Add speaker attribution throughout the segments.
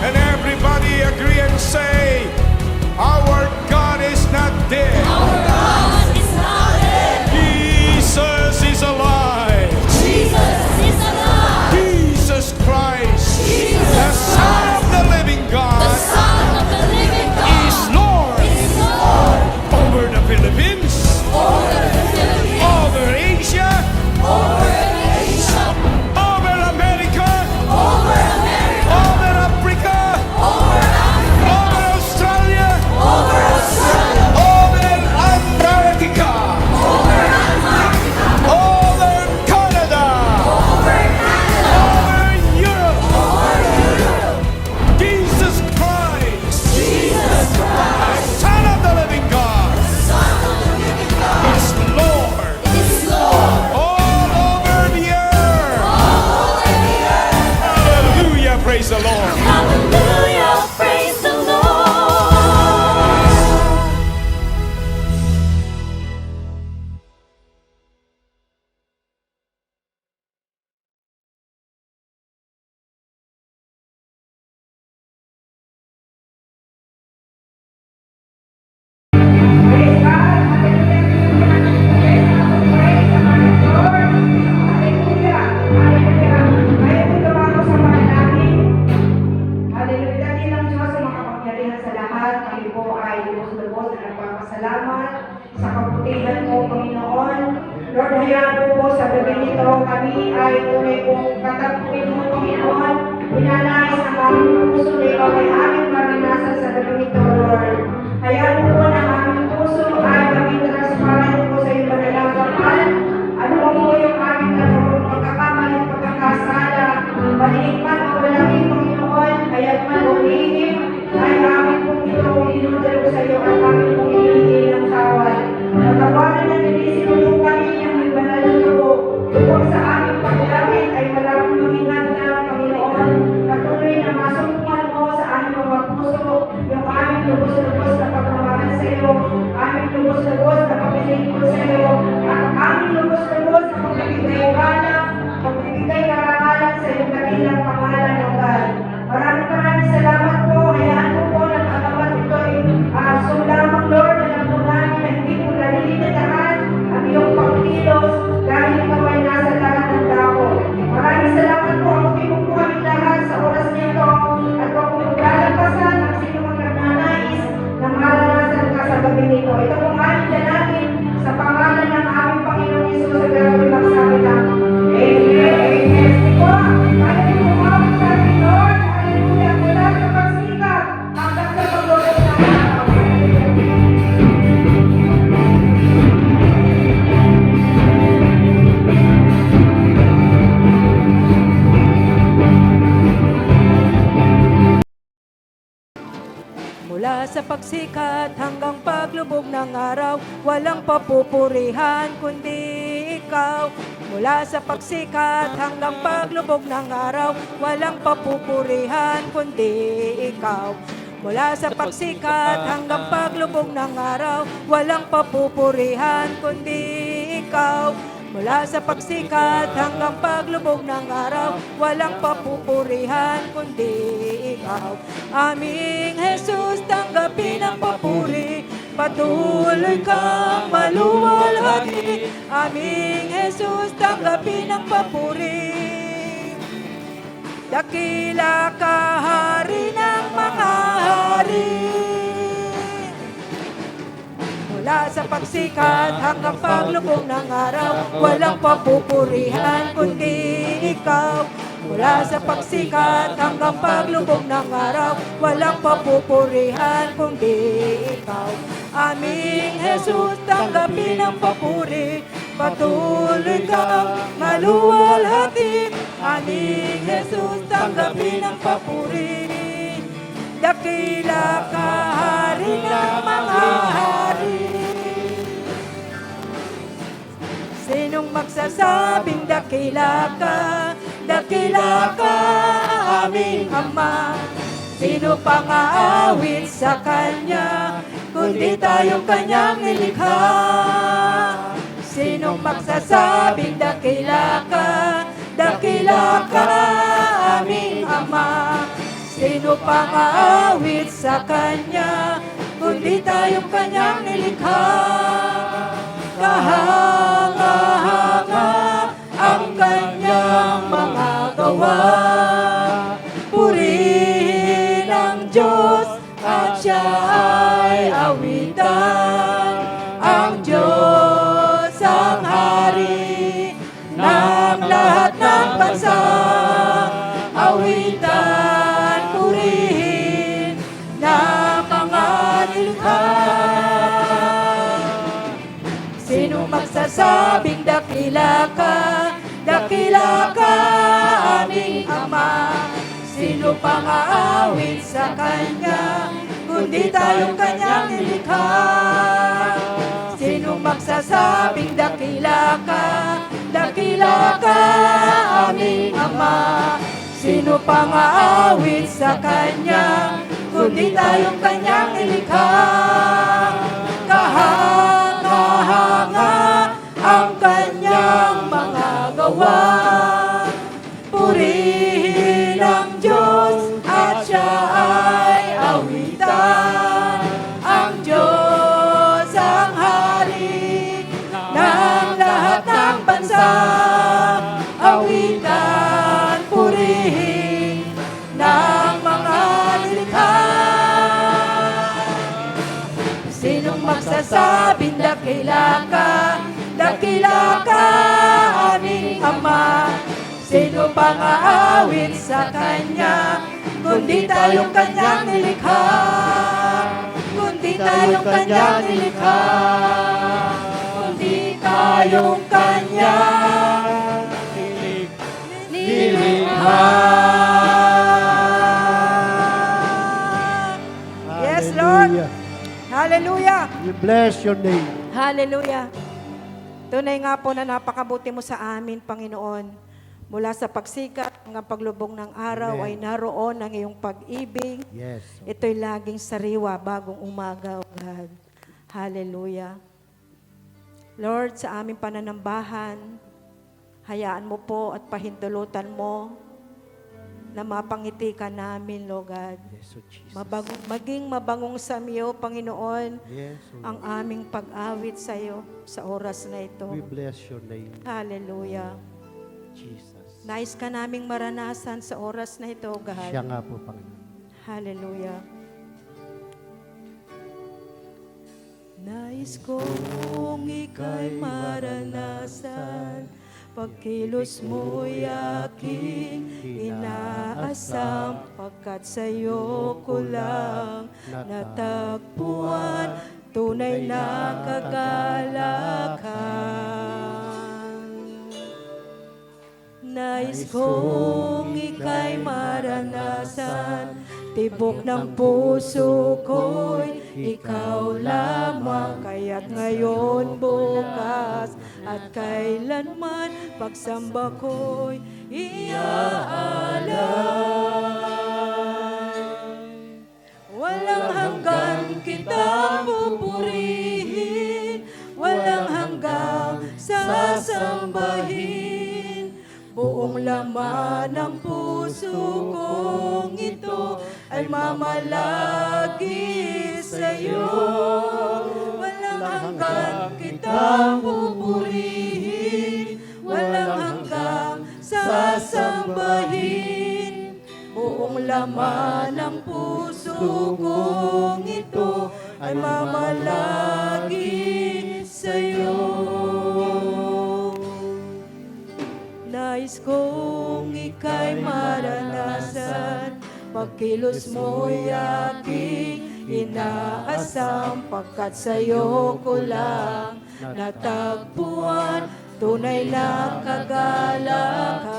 Speaker 1: And everybody agree and say, our God is not dead.
Speaker 2: Our God is not dead.
Speaker 1: Jesus is alive.
Speaker 2: Jesus is alive.
Speaker 1: Jesus Christ,
Speaker 2: Jesus
Speaker 1: the Son of the living
Speaker 2: The
Speaker 1: God,
Speaker 2: Son of the living
Speaker 1: is
Speaker 2: God
Speaker 1: Lord
Speaker 2: is Lord
Speaker 1: over the Philippines,
Speaker 2: over the Philippines,
Speaker 1: over Asia,
Speaker 2: over Asia,
Speaker 1: over America,
Speaker 2: over America,
Speaker 1: over Africa,
Speaker 2: over Africa,
Speaker 1: over Australia,
Speaker 2: over Australia,
Speaker 1: over Antarctica,
Speaker 2: over Antarctica,
Speaker 1: over Canada,
Speaker 2: over Canada,
Speaker 1: over Europe.
Speaker 2: over Europe.
Speaker 1: Jesus Christ,
Speaker 2: Jesus Christ,
Speaker 1: Son of the living God,
Speaker 2: Son of the living God,
Speaker 1: is Lord
Speaker 2: is Lord
Speaker 1: all over the earth.
Speaker 2: all over the earth.
Speaker 1: Hallelujah, praise the Lord.
Speaker 2: Hallelujah, praise the Lord.
Speaker 3: Sa kabutihan mo, Panginoon. Lord, hayaan po sa gabi nito, kami ay tunay pong katagpuin mo, Panginoon. Pinanais ang aming puso na ikaw ay aming maranasan sa gabi nito, Lord. Hayaan po na aming puso ay maging transparent po sa iyong panalanggapan. Ano po yung aming nagawang pagkakamali at pagkakasala. Maliit man o malaki, Panginoon, kaya't man o lihim, ay aming po ito inudalo sa iyo at aming po inihingi ng tawad. Natawanan na nilisip mo kami ng banal na tubo. Upang sa aming pagdamit ay maraming lumingan na, Panginoon. Patuloy na masumpungan mo sa aming mga puso yung aming lubos-lubos na pagmamahal sa iyo, aming lubos-lubos na pagpilingkod sa iyo, at aming lubos-lubos na pagbibigay karangalan sa iyong dakilang pangalan, O God. Maraming salamat po. Hayaan mo po na pagkamat ito ay lamang, Lord. Alam po namin na hindi po nalilitahan ang iyong pagkilos dahil ikaw ay nasa lahat ng tao. Maraming salamat po. Abutin mo po kami lahat sa oras nito at huwag mo lalampasan ang sino mang nagnanais na maranasan ka sa gabi nito. Ito po aming dalangin sa pangalan ng aming Panginoon Hesus sa gawin magsabi lang. Amen. Amen. Sige po. Kaya po umawag sa ating Lord. Hallelujah. Mula sa pagsikat hanggang sa pagdulog ng araw.
Speaker 4: Mula sa pagsikat hanggang paglubog ng araw, walang papupurihan kundi ikaw. Mula sa pagsikat hanggang paglubog ng araw, walang papupurihan kundi ikaw. Mula sa pagsikat hanggang paglubog ng araw, walang papupurihan kundi ikaw. Mula sa pagsikat hanggang paglubog ng araw, walang papupurihan kundi ikaw. Aming Jesus, tanggapin ang papuri, patuloy kang maluwalhati. Aming Jesus, tanggapin ang papuri. Dakila ka, Hari ng mga hari. Mula sa pagsikat hanggang paglubog ng araw, walang papupurihan kundi ikaw. Mula sa pagsikat hanggang paglubog ng araw, walang papupurihan kundi ikaw. Aming Jesus, tanggapin ang papuri, patuloy kang maluwalhati. Aming Jesus, tanggapin ang papuri, dakila ka, hari ng mga hari. Sinong magsasabing dakila ka, aming Ama? Sino pang aawit sa Kanya, kundi tayong Kanyang nilikha? Sinong magsasabing dakila ka, aming Ama? Sino pang aawit sa Kanya, kundi tayong Kanyang nilikha? Kahanga-hanga ang Kanyang mga gawa. Purihin ang Diyos at Siya ay awitan. Ang Diyos ang Hari ng lahat ng bansa. Awitan, purihin ng mga nilikha. Sino magsasabing dakila ka, aming Ama? Sino pang aawit sa Kanya, kundi tayong Kanyang nilikha? Sino magsasabing dakila ka, aming Ama? Sino pang aawit sa Kanya, kundi tayong Kanyang nilikha? Kahanga-hanga ang Kanyang mga gawa. Purihin ang Diyos at Siya ay awitan. Ang Diyos ang Hari ng lahat ng bansa. Awitan, purihin ng mga nilikha. Sinong magsasabing dakila ka, aming Ama? Sino pang aawit sa Kanya, kundi tayong Kanyang nilikha? Kundi tayong Kanyang nilikha. Kundi tayong Kanyang nilikha. Yes, Lord. Hallelujah.
Speaker 5: We bless your name.
Speaker 4: Hallelujah. Tunay nga po na napakabuti mo sa amin, Panginoon. Mula sa pagsikat hanggang paglubog ng araw
Speaker 5: Amen.
Speaker 4: ay naroon ang iyong pag-ibig.
Speaker 5: Yes.
Speaker 4: Ito'y laging sariwa bagong umaga, O God. Hallelujah. Lord, sa aming pananambahan, hayaan mo po at pahintulutan mo na mapangiti ka namin, Lord God.
Speaker 5: Yes, oh Jesus.
Speaker 4: Maging mabangong sa iyo, Panginoon,
Speaker 5: Yes, oh
Speaker 4: ang aming pag-awit sa iyo sa oras na ito.
Speaker 5: We bless your name,
Speaker 4: Hallelujah.
Speaker 5: Jesus.
Speaker 4: Nais ka naming maranasan sa oras na ito, God.
Speaker 5: Siya nga po, Panginoon.
Speaker 4: Hallelujah. Nais kong ika'y maranasan, pagkilos mo'y aking inaasam, pagkat sa'yo ko lang natagpuan tunay na kagalakan. Nais kong ika'y maranasan, tibok ng puso ko'y ikaw lamang, kaya't ngayon, bukas, at kailanman, pagsamba ko'y iaalay. Walang hanggan kita pupurihin, walang hanggang sasambahin. Buong laman ng puso kong ito ay mamalagi sa'yo. Walang hanggan kitang pupurihin, walang hanggang sasambahin. Buong laman ng puso kong ito ay mamalagi sa'yo. Nais kong ika'y maranasan, pagkilos mo'y aking inaasam, pagkat sa'yo ko lang natagpuan tunay na kagalakan.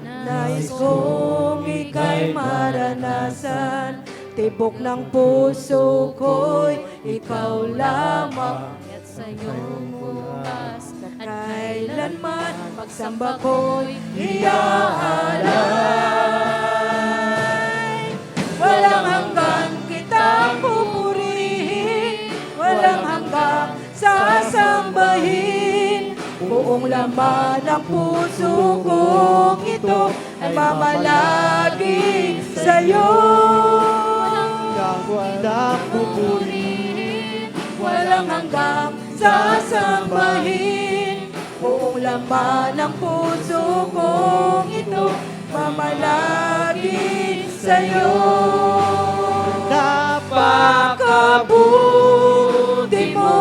Speaker 4: Nais kong ika'y maranasan, tibok ng puso ko'y ikaw lamang.
Speaker 2: At sa iyong bukas at
Speaker 4: Kailanman pagsamba ko'y iaalay. Walang hanggan kitang pupurihin, walang hanggang sasambahin. Buong laman ng puso kong ito ay mamalagi sa'yo.
Speaker 5: Walang pupurihin,
Speaker 4: Walang hanggang sasambahin. Buong laman ng puso kong ito mamalagi sa'yo. Napakabuti mo,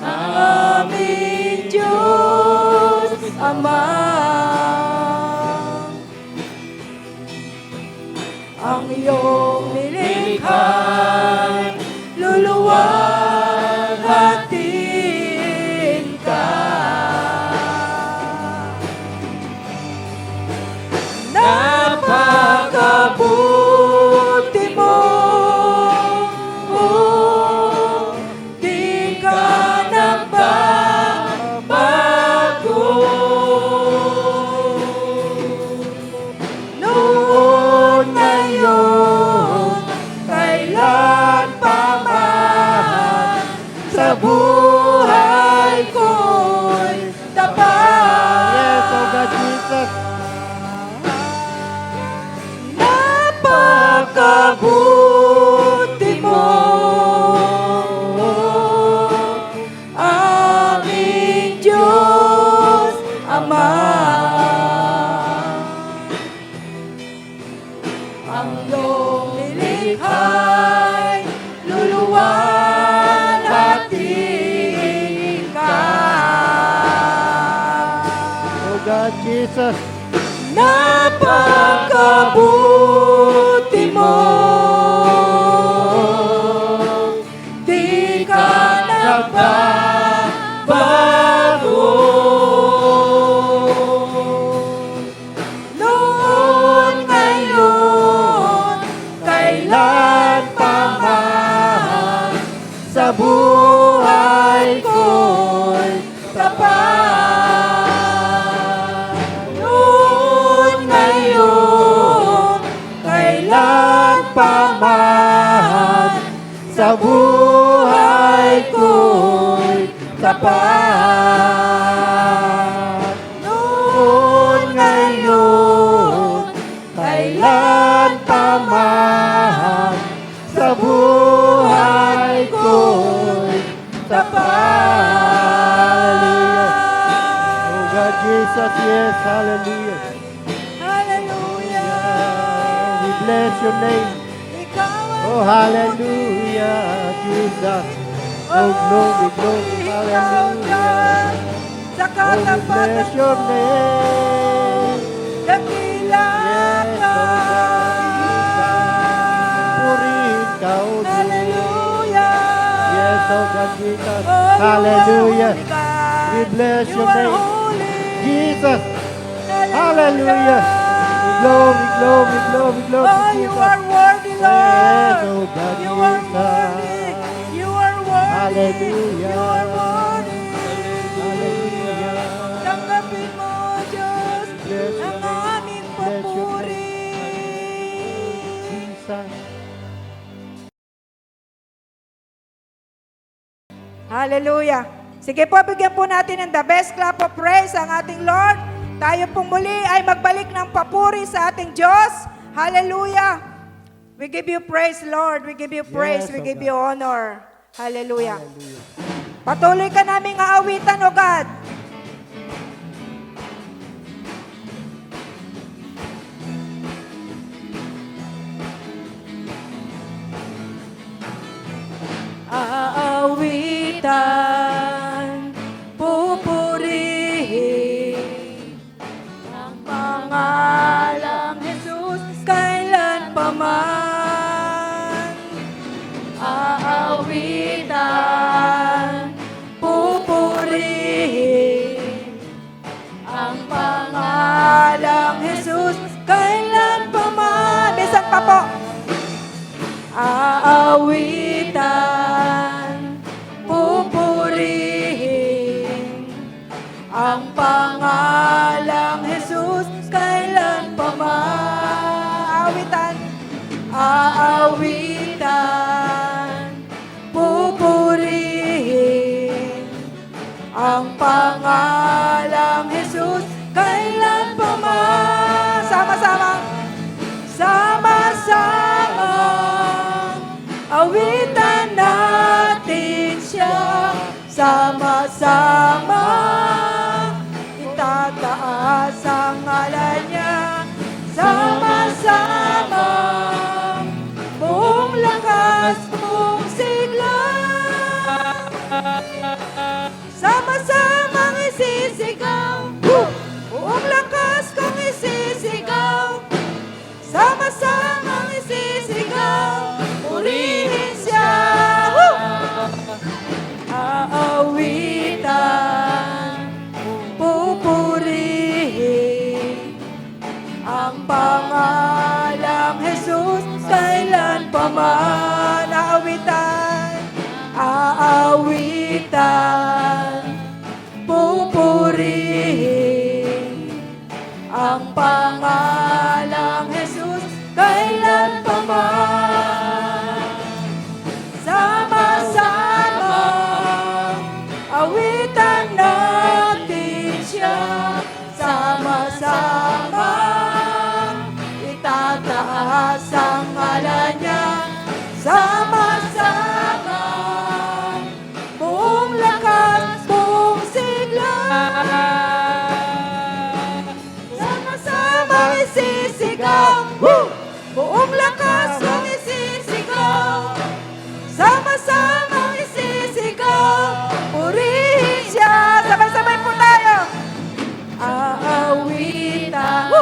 Speaker 4: aming Diyos Ama. Ang iyong nilikha, luluwalhatiin ka. Napakabuti mo, di ka nagbabago. Noon, ngayon, kailan pa man, sa buhay ko'y tapat.
Speaker 5: Yes, oh God, Jesus.
Speaker 4: Napakabuti mo, aming Diyos Ama. Ang iyong nilikha'y luluwalhatiin ka.
Speaker 5: Oh God, Jesus.
Speaker 4: Napakabuti mo, di ka nagbabago. Noon, ngayon, kailan pa man, sa buhay ko'y tapat. Noon, ngayon, kailan pa man, sa buhay ko'y tapat. Noon, ngayon, kailan pa man, sa buhay ko'y tapat.
Speaker 5: Oh God, Jesus, yes, hallelujah.
Speaker 4: Hallelujah.
Speaker 5: We bless your name.
Speaker 4: Ikaw ang
Speaker 5: Oh, hallelujah, Jesus. Oh, glory, glory, hallelujah.
Speaker 4: Sa
Speaker 5: Oh, we
Speaker 4: katapatan
Speaker 5: bless your
Speaker 4: mo,
Speaker 5: name.
Speaker 4: dakila
Speaker 5: Yes,
Speaker 4: ka.
Speaker 5: oh God. Purihin ka, oh Diyos.
Speaker 4: Hallelujah.
Speaker 5: Yes, oh God, Jesus.
Speaker 4: Oh, you
Speaker 5: Hallelujah.
Speaker 4: are holy, God.
Speaker 5: We bless
Speaker 4: You
Speaker 5: your
Speaker 4: are
Speaker 5: name.
Speaker 4: holy.
Speaker 5: Jesus. Hallelujah. Glory, glory, glory, glory,
Speaker 4: Oh, you
Speaker 5: Jesus.
Speaker 4: are worthy, Lord.
Speaker 5: Yes, oh God,
Speaker 4: You are
Speaker 5: Jesus.
Speaker 4: worthy. You are worthy.
Speaker 5: Hallelujah.
Speaker 4: You are worthy.
Speaker 5: Hallelujah.
Speaker 4: Tanggapin mo, Diyos,
Speaker 5: Bless your
Speaker 4: ang
Speaker 5: name.
Speaker 4: aming
Speaker 5: Bless your
Speaker 4: papuri.
Speaker 5: Jesus.
Speaker 4: Hallelujah. Sige po, bigyan po natin ng the best clap of praise ang ating Lord. Tayo pong muli ay magbalik ng papuri sa ating Diyos. Hallelujah. We give you praise, Lord. We give you praise.
Speaker 5: Yes,
Speaker 4: We
Speaker 5: oh
Speaker 4: give
Speaker 5: God.
Speaker 4: you honor. Hallelujah.
Speaker 5: Hallelujah.
Speaker 4: Patuloy ka naming aawitan, O God. Aawit aawitan, pupurihin ang pangalang Jesus kailan pa man. Aawitan, pupurihin ang pangalang Jesus kailan pa man. Sama-sama, awitan natin siya. Sama-sama, itataas ang ngalan niya. Sama-sama, buong lakas, buong sigla. Sama-samang isisigaw, buong lakas kong isisigaw. Sama-samang isisigaw, purihin siya. Aawitan, pupurihin ang pangalang Jesus kailan pa man. Aawitan, pupurihin ang pangalang Jesus kailan pa man. Sama-sama, awitan natin siya. Sama-sama, itataas ang ngalan niya. Sama-sama, buong lakas, buong sigla. Sama-sama isisigaw, buong lakas kong isisigaw. Sama-sama isisigaw, purihin siya. Sabay-sabay po tayo. Aawitan,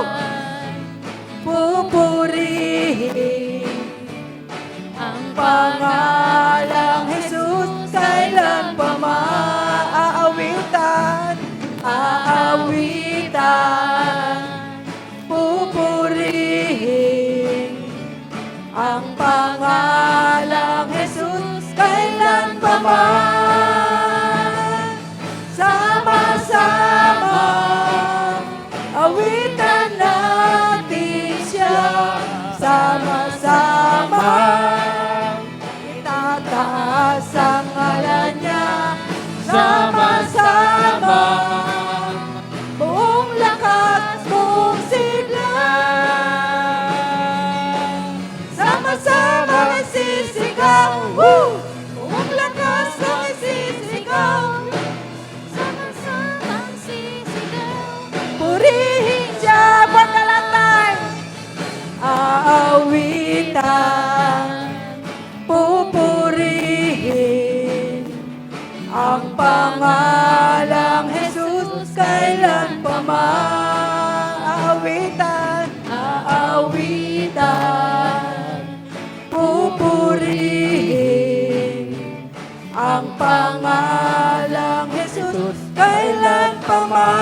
Speaker 4: pupurihin ang pangalang Jesus kailan pa man. Aawitan, pupurihin ang pangalang Jesus kailan pa man. Sama-sama, awitan natin siya. Sama-sama, itataas ang ngalan niya. Sama-sama, buong lakas, buong sigla. Sama-sama isisigaw, buong lakas kong isisigaw.
Speaker 2: Sama-sama sisigaw.
Speaker 4: Purihin siya, pagkalantay. Aawitan, pupurihin ang pangalang Jesus kailan pa man. Aawitan, pupurihin ang pangalang Jesus kailan pa man.